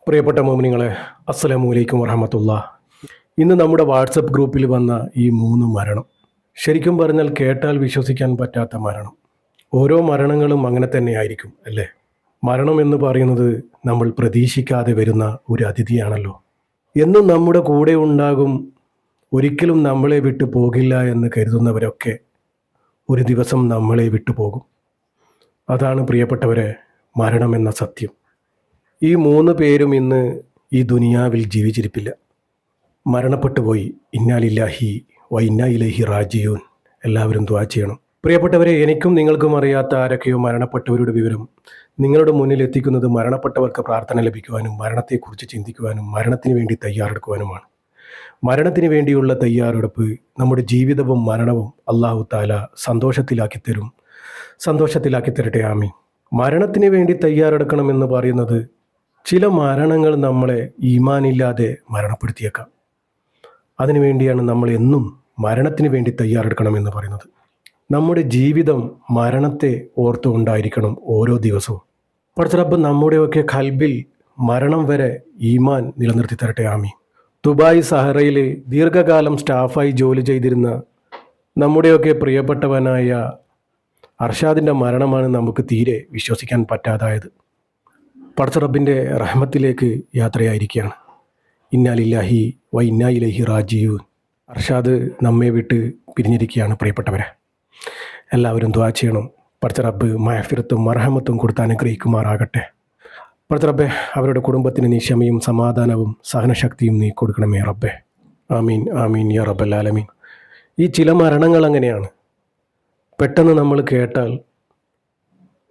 പ്രിയപ്പെട്ട മോമിനിങ്ങളെ, അസ്സലാമു അലൈക്കും വറഹമത്തുള്ളാഹ്. ഇന്ന് നമ്മുടെ വാട്സപ്പ് ഗ്രൂപ്പിൽ വന്ന ഈ 3 മരണം, ശരിക്കും പറഞ്ഞാൽ കേട്ടാൽ വിശ്വസിക്കാൻ പറ്റാത്ത മരണം. ഓരോ മരണങ്ങളും അങ്ങനെ തന്നെ ആയിരിക്കും അല്ലേ? മരണം എന്ന് പറയുന്നത് നമ്മൾ പ്രതീക്ഷിക്കാതെ വരുന്ന ഒരു അതിഥിയാണല്ലോ. എന്നും നമ്മുടെ കൂടെ ഉണ്ടാകും, ഒരിക്കലും നമ്മളെ വിട്ടു പോകില്ല എന്ന് കരുതുന്നവരൊക്കെ ഒരു ദിവസം നമ്മളെ വിട്ടു പോകും. അതാണ് പ്രിയപ്പെട്ടവരെ മരണമെന്ന സത്യം. ഈ 3 പേരും ഇന്ന് ഈ ദുനിയാവിൽ ജീവിച്ചിരിപ്പില്ല, മരണപ്പെട്ടു പോയി. ഇന്നാലില്ലാഹി വ ഇന്നാ ഇലൈഹി റാജിയൂൻ. എല്ലാവരും ദുആ ചെയ്യണം. പ്രിയപ്പെട്ടവരെ, എനിക്കും നിങ്ങൾക്കും അറിയാത്ത ആരൊക്കെയോ മരണപ്പെട്ടവരുടെ വിവരം നിങ്ങളുടെ മുന്നിൽ എത്തിക്കുന്നത് മരണപ്പെട്ടവർക്ക് പ്രാർത്ഥന ലഭിക്കുവാനും മരണത്തെക്കുറിച്ച് ചിന്തിക്കുവാനും മരണത്തിന് വേണ്ടി തയ്യാറെടുക്കുവാനുമാണ്. മരണത്തിന് വേണ്ടിയുള്ള തയ്യാറെടുപ്പ് നമ്മുടെ ജീവിതവും മരണവും അല്ലാഹു തആല സന്തോഷത്തിലാക്കി തരട്ടെ. ആമീൻ. മരണത്തിന് വേണ്ടി തയ്യാറെടുക്കണമെന്ന് പറയുന്നത്, ചില മരണങ്ങൾ നമ്മളെ ഈമാനില്ലാതെ മരണപ്പെടുത്തിയേക്കാം. അതിനുവേണ്ടിയാണ് നമ്മൾ എന്നും മരണത്തിന് വേണ്ടി തയ്യാറെടുക്കണമെന്ന് പറയുന്നത്. നമ്മുടെ ജീവിതം മരണത്തെ ഓർത്തുകൊണ്ടായിരിക്കണം ഓരോ ദിവസവും. പടച്ചറബ്ബ് നമ്മുടെയൊക്കെ ഖൽബിൽ മരണം വരെ ഈമാൻ നിലനിർത്തി തരട്ടെ. ആമീൻ. ദുബായ് സഹറയിൽ ദീർഘകാലം സ്റ്റാഫായി ജോലി ചെയ്തിരുന്ന നമ്മുടെയൊക്കെ പ്രിയപ്പെട്ടവനായ അർഷാദിൻ്റെ മരണമാണ് നമുക്ക് തീരെ വിശ്വസിക്കാൻ പറ്റാതായത്. പടച്ചറബ്ബിൻ്റെ റഹ്മത്തിലേക്ക് യാത്രയായിരിക്കുകയാണ്. ഇന്നാലില്ലാഹി വ ഇന്നാ ഇലൈഹി റാജിയൂൻ. അർഷാദ് നമ്മെ വിട്ട് പിരിഞ്ഞിരിക്കുകയാണ്. പ്രിയപ്പെട്ടവരെ, എല്ലാവരും ദുആ ചെയ്യണം. പടച്ചറബ്ബ് മഅഫിറത്തും മർഹമത്തും കൊടുത്ത് അനുഗ്രഹിക്കുമാറാകട്ടെ. പടച്ചറബ്ബെ, അവരുടെ കുടുംബത്തിന് നീ ക്ഷമയും സമാധാനവും സഹനശക്തിയും നീ കൊടുക്കണമേ റബ്ബെ. ആമീൻ ആമീൻ യാ റബ്ബൽ ആലമീൻ. ഈ ചില മരണങ്ങൾ അങ്ങനെയാണ്, പെട്ടെന്ന് നമ്മൾ കേട്ടാൽ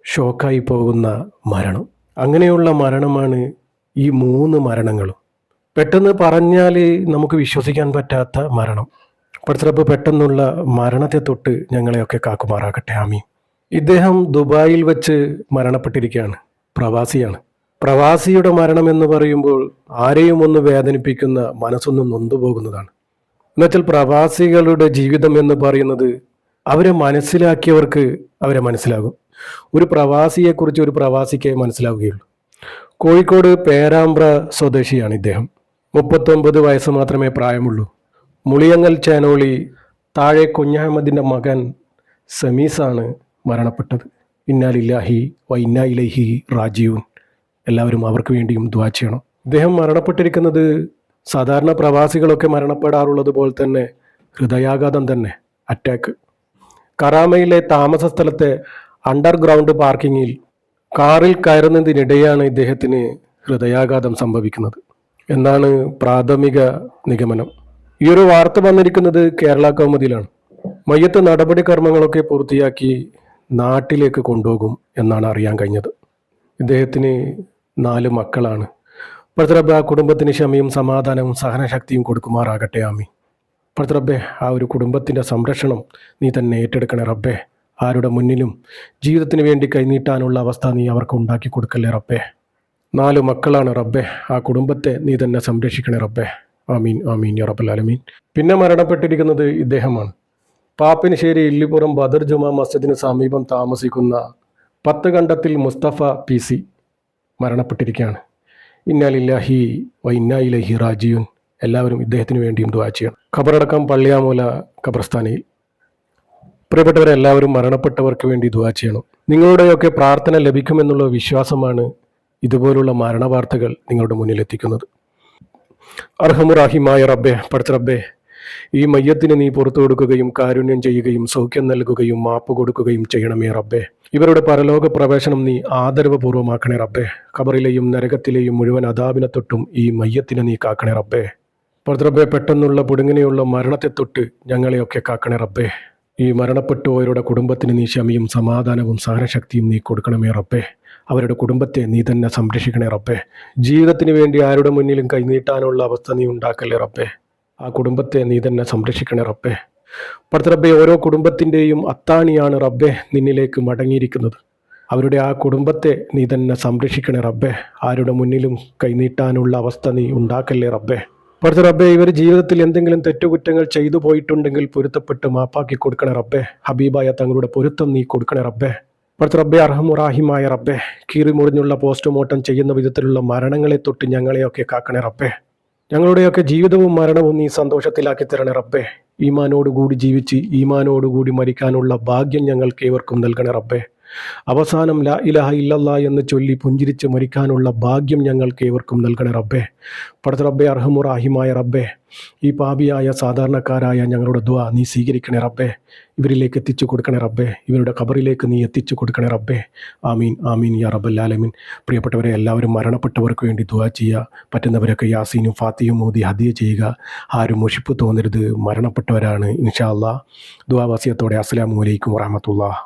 ഷോക്കായി പോകുന്ന മരണം. അങ്ങനെയുള്ള മരണമാണ് ഈ 3 മരണങ്ങളും. പെട്ടെന്ന് പറഞ്ഞാൽ നമുക്ക് വിശ്വസിക്കാൻ പറ്റാത്ത മരണം. പടച്ചറബ്ബ് പെട്ടെന്നുള്ള മരണത്തെ തൊട്ട് ഞങ്ങളെയൊക്കെ കാക്കുമാറാകട്ടെ. ആമീൻ. ഇദ്ദേഹം ദുബായിൽ വെച്ച് മരണപ്പെട്ടിരിക്കുകയാണ്. പ്രവാസിയാണ്. പ്രവാസിയുടെ മരണം എന്ന് പറയുമ്പോൾ ആരെയും ഒന്ന് വേദനിപ്പിക്കുന്ന, മനസ്സൊന്നും നൊന്തുപോകുന്നതാണ്. എന്നുവെച്ചാൽ പ്രവാസികളുടെ ജീവിതം എന്ന് പറയുന്നത് അവരെ മനസ്സിലാക്കിയവർക്ക് അവരെ മനസ്സിലാകും. ഒരു പ്രവാസിയെക്കുറിച്ച് ഒരു പ്രവാസിക്ക് മനസ്സിലാവുകയുള്ളൂ. കോഴിക്കോട് പേരാമ്പ്ര സ്വദേശിയാണ് ഇദ്ദേഹം. 39 വയസ്സ് മാത്രമേ പ്രായമുള്ളൂ. മുളിയങ്ങൽ ചേനോളി താഴെ കുഞ്ഞഹമ്മദിൻ്റെ മകൻ സമീസാണ് മരണപ്പെട്ടത്. ഇന്നാലില്ലാഹി വ ഇന്നാ ഇലൈഹി റാജിയൂൻ. എല്ലാവരും അവർക്ക് വേണ്ടിയും ദുആ ചെയ്യണം. ഇദ്ദേഹം മരണപ്പെട്ടിരിക്കുന്നത് സാധാരണ പ്രവാസികളൊക്കെ മരണപ്പെടാറുള്ളത് പോലെ തന്നെ ഹൃദയാഘാതം തന്നെ, അറ്റാക്ക്. കറാമയിലെ താമസ സ്ഥലത്തെ അണ്ടർഗ്രൗണ്ട് പാർക്കിങ്ങിൽ കാറിൽ കയറുന്നതിനിടെയാണ് ഇദ്ദേഹത്തിന് ഹൃദയാഘാതം സംഭവിക്കുന്നത് എന്നാണ് പ്രാഥമിക നിഗമനം. ഈ ഒരു വാർത്ത വന്നിരിക്കുന്നത് കേരള കൗമുദിയിലാണ്. മയ്യത്ത് നടപടിക്രമങ്ങളൊക്കെ പൂർത്തിയാക്കി നാട്ടിലേക്ക് കൊണ്ടുപോകും എന്നാണ് അറിയാൻ കഴിഞ്ഞത്. ഇദ്ദേഹത്തിന് 4 മക്കളാണ്. പടച്ചറബ്ബേ, ആ കുടുംബത്തിന് ക്ഷമയും സമാധാനവും സഹനശക്തിയും കൊടുക്കുമാറാകട്ടെ. ആമീൻ. പടച്ചറബ്ബേ, ആ ഒരു കുടുംബത്തിൻ്റെ സംരക്ഷണം നീ തന്നെ ഏറ്റെടുക്കണേ റബ്ബേ. ആരുടെ മുന്നിലും ജീവിതത്തിന് വേണ്ടി കൈനീട്ടാനുള്ള അവസ്ഥ നീ അവർക്ക് ഉണ്ടാക്കി കൊടുക്കല്ലേ റബ്ബേ. 4 മക്കളാണ് റബ്ബേ. ആ കുടുംബത്തെ നീ തന്നെ സംരക്ഷിക്കണേ റബ്ബേ. ആമീൻ ആമീൻ യാ റബ്ബൽ ആലമീൻ. പിന്നെ മരണപ്പെട്ടിരിക്കുന്നത് ഇദ്ദേഹമാണ്. പാപ്പിനിശ്ശേരി ഇല്ലിപ്പുറം ബദർ ജുമാ മസ്ജിദിന് സമീപം താമസിക്കുന്ന 10 കണ്ടത്തിൽ മുസ്തഫ PC മരണപ്പെട്ടിരിക്കുകയാണ്. ഇന്നാലില്ലാഹി വ ഇന്നാ ഇലൈഹി റാജിയൂൻ. എല്ലാവരും ഇദ്ദേഹത്തിന് വേണ്ടിയും ദുആ ചെയ്യണം. ഖബറടക്കം പള്ളിയാമൂല ഖബർസ്ഥാനിൽ. പ്രിയപ്പെട്ടവരെ, എല്ലാവരും മരണപ്പെട്ടവർക്ക് വേണ്ടി ദുആ ചെയ്യണം. നിങ്ങളുടെയൊക്കെ പ്രാർത്ഥന ലഭിക്കുമെന്നുള്ള വിശ്വാസമാണ് ഇതുപോലുള്ള മരണവാർത്തകൾ നിങ്ങളുടെ മുന്നിൽ എത്തിക്കുന്നത്. അർഹമുറാഹിമായ റബ്ബേ, പടച്ചറബ്ബേ, ഈ മയ്യത്തിന് നീ പുറത്തു കൊടുക്കുകയും കാരുണ്യം ചെയ്യുകയും സൗഖ്യം നൽകുകയും മാപ്പ് കൊടുക്കുകയും ചെയ്യണമേ റബ്ബേ. ഇവരുടെ പരലോക പ്രവേശനം നീ ആദരവ് പൂർവ്വമാക്കണേ റബ്ബേ. ഖബറിലെയും നരകത്തിലെയും മുഴുവൻ അദാബിനെ തൊട്ടും ഈ മയ്യത്തിനെ നീ കാക്കണേ റബ്ബേ. പടച്ചറബ്ബേ, പെട്ടെന്നുള്ള പുടുങ്ങിനെയുള്ള മരണത്തെ തൊട്ട് ഞങ്ങളെയൊക്കെ കാക്കണേ റബ്ബേ. ഈ മരണപ്പെട്ടുപോയവരുടെ കുടുംബത്തിന് നീ ക്ഷമയും സമാധാനവും സഹനശക്തിയും നീ കൊടുക്കണമേ റബ്ബേ. അവരുടെ കുടുംബത്തെ നീ തന്നെ സംരക്ഷിക്കണേ റബ്ബേ. ജീവിതത്തിന് വേണ്ടി ആരുടെ മുന്നിലും കൈനീട്ടാനുള്ള അവസ്ഥ നീ ഉണ്ടാക്കല്ലേ റബ്ബേ. ആ കുടുംബത്തെ നീ തന്നെ സംരക്ഷിക്കണേ റബ്ബേ. പടച്ചറബ്ബേ, ഓരോ കുടുംബത്തിൻ്റെയും അത്താണിയാണ് റബ്ബേ നിന്നിലേക്ക് മടങ്ങിയിരിക്കുന്നത്. അവരുടെ ആ കുടുംബത്തെ നീ തന്നെ സംരക്ഷിക്കണേ റബ്ബേ. ആരുടെ മുന്നിലും കൈനീട്ടാനുള്ള അവസ്ഥ നീ ഉണ്ടാക്കല്ലേ റബ്ബേ. പടച്ചറബ്ബേ, ഇവർ ജീവിതത്തിൽ എന്തെങ്കിലും തെറ്റുകുറ്റങ്ങൾ ചെയ്തു പോയിട്ടുണ്ടെങ്കിൽ പൊരുത്തപ്പെട്ട് മാപ്പാക്കി കൊടുക്കണേ റബ്ബേ. ഹബീബായ തങ്ങളുടെ പൊരുത്തം നീ കൊടുക്കണേ റബ്ബേ. പടച്ച റബ്ബെ, അർഹമുറാഹിമായ റബ്ബെ, കീറിമുറിഞ്ഞുള്ള പോസ്റ്റ്മോർട്ടം ചെയ്യുന്ന വിധത്തിലുള്ള മരണങ്ങളെ തൊട്ട് ഞങ്ങളെയൊക്കെ കാക്കണേ റബ്ബെ. ഞങ്ങളുടെയൊക്കെ ജീവിതവും മരണവും നീ സന്തോഷത്തിലാക്കി തരണേ റബ്ബെ. ഈമാനോടുകൂടി ജീവിച്ച് ഈമാനോടുകൂടി മരിക്കാനുള്ള ഭാഗ്യം ഞങ്ങൾക്ക് ഏവർക്കും നൽകണേ റബ്ബെ. അവസാനം ലാ ഇലാഹ ഇല്ലല്ലാ എന്ന് ചൊല്ലി പുഞ്ചിരിച്ച് മരിക്കാനുള്ള ഭാഗ്യം ഞങ്ങൾക്ക് ഏവർക്കും നൽകണേ റബ്ബെ. പടച്ച റബ്ബെ, അർഹമുറാഹിമായ റബ്ബെ, ഈ പാപിയായ സാധാരണക്കാരായ ഞങ്ങളുടെ ദുആ നീ സ്വീകരിക്കണേ റബ്ബെ. ഇവരിലേക്ക് എത്തിച്ചു കൊടുക്കണേ റബ്ബെ. ഇവരുടെ ഖബറിലേക്ക് നീ എത്തിച്ചു കൊടുക്കണേ റബ്ബെ. ആമീൻ ആമീൻ യാ റബ്ബൽ ആലമീൻ. പ്രിയപ്പെട്ടവരെ, എല്ലാവരും മരണപ്പെട്ടവർക്ക് വേണ്ടി ദുആ ചെയ്യുക. പറ്റുന്നവരൊക്കെ യാസീനും ഫാത്തിയും ഓതി ഹദിയ ചെയ്യുക. ആരും മുഷിപ്പ് തോന്നരുത്, മരണപ്പെട്ടവരാണ്. ഇൻഷാ അല്ലാഹ്. ദുആ വസിയത്തോടെ അസ്സലാമു അലൈക്കും വറഹ്മത്തുള്ളാഹി.